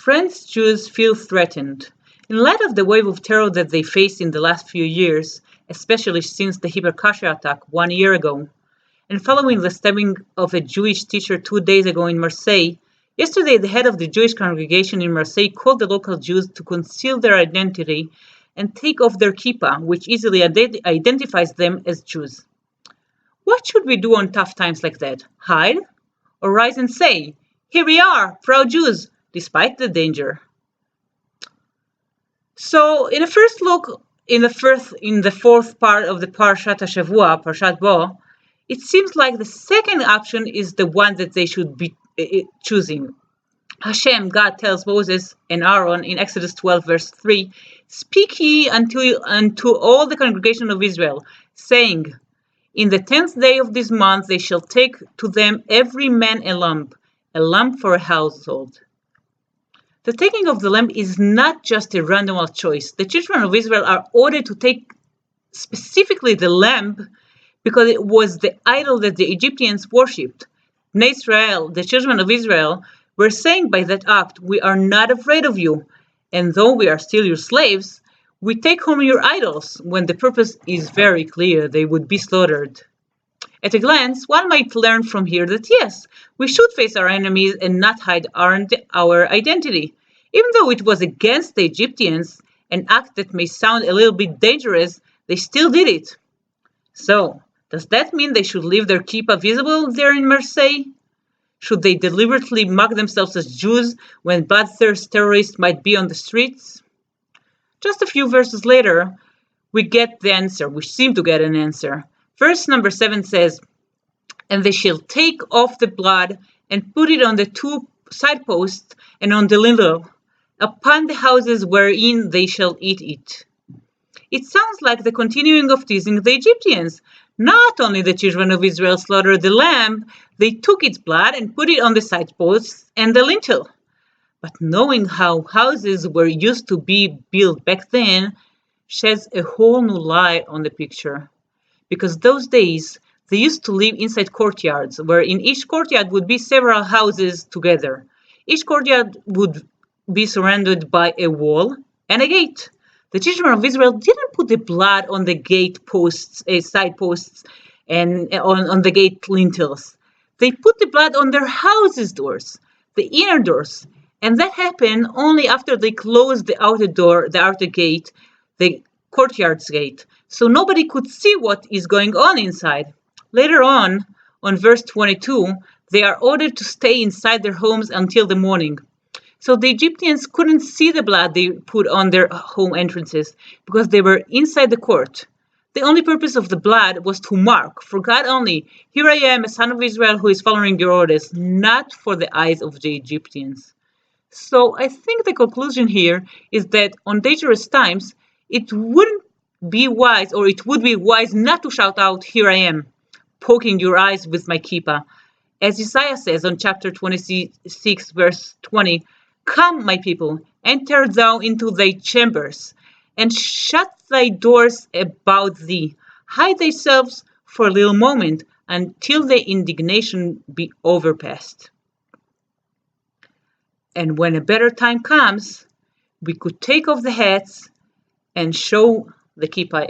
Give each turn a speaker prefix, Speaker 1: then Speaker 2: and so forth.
Speaker 1: French Jews feel threatened. In light of the wave of terror that they faced in the last few years, especially since the Kipah attack 1 year ago, and following the stabbing of a Jewish teacher 2 days ago in Marseille, yesterday the head of the Jewish congregation in Marseille called the local Jews to conceal their identity and take off their kippah, which easily identifies them as Jews. What should we do on tough times like that? Hide? Or rise and say, "Here we are, proud Jews," despite the danger? So, in a first look, in the fourth part of the Parashat Bo, it seems like the second option is the one that they should be choosing. Hashem, God, tells Moses and Aaron in Exodus 12, verse 3, "Speak ye unto all the congregation of Israel, saying, In the 10th day of this month they shall take to them every man a lamb for a household." The taking of the lamb is not just a random choice. The children of Israel are ordered to take specifically the lamb because it was the idol that the Egyptians worshipped. Bnei Israel, the children of Israel, were saying by that act, "We are not afraid of you, and though we are still your slaves, we take home your idols," when the purpose is very clear, they would be slaughtered. At a glance, one might learn from here that yes, we should face our enemies and not hide our identity. Even though it was against the Egyptians, an act that may sound a little bit dangerous, they still did it. So, does that mean they should leave their kippah visible there in Marseille? Should they deliberately mark themselves as Jews when bloodthirsty terrorists might be on the streets? Just a few verses later, we get the answer. We seem to get an answer. Verse number 7 says, "And they shall take off the blood and put it on the 2 side posts and on the lintel, upon the houses wherein they shall eat it." It sounds like the continuing of teasing the Egyptians. Not only the children of Israel slaughtered the lamb, they took its blood and put it on the side posts and the lintel. But knowing how houses were used to be built back then sheds a whole new light on the picture. Because those days, they used to live inside courtyards, where in each courtyard would be several houses together. Each courtyard would be surrounded by a wall and a gate. The children of Israel didn't put the blood on the gate posts, side posts, and on the gate lintels. They put the blood on their houses' doors, the inner doors, and that happened only after they closed the outer door, the outer gate, the courtyard's gate, so nobody could see what is going on inside. Later on verse 22, they are ordered to stay inside their homes until the morning. So the Egyptians couldn't see the blood they put on their home entrances because they were inside the court. The only purpose of the blood was to mark, for God only, "Here I am, a son of Israel who is following your orders," not for the eyes of the Egyptians. So I think the conclusion here is that on dangerous times, it would be wise not to shout out, "Here I am, poking your eyes with my kippah." As Isaiah says on chapter 26, verse 20, "Come, my people, enter thou into thy chambers, and shut thy doors about thee. Hide thyself for a little moment, until the indignation be overpast." And when a better time comes, we could take off the hats and show the kippah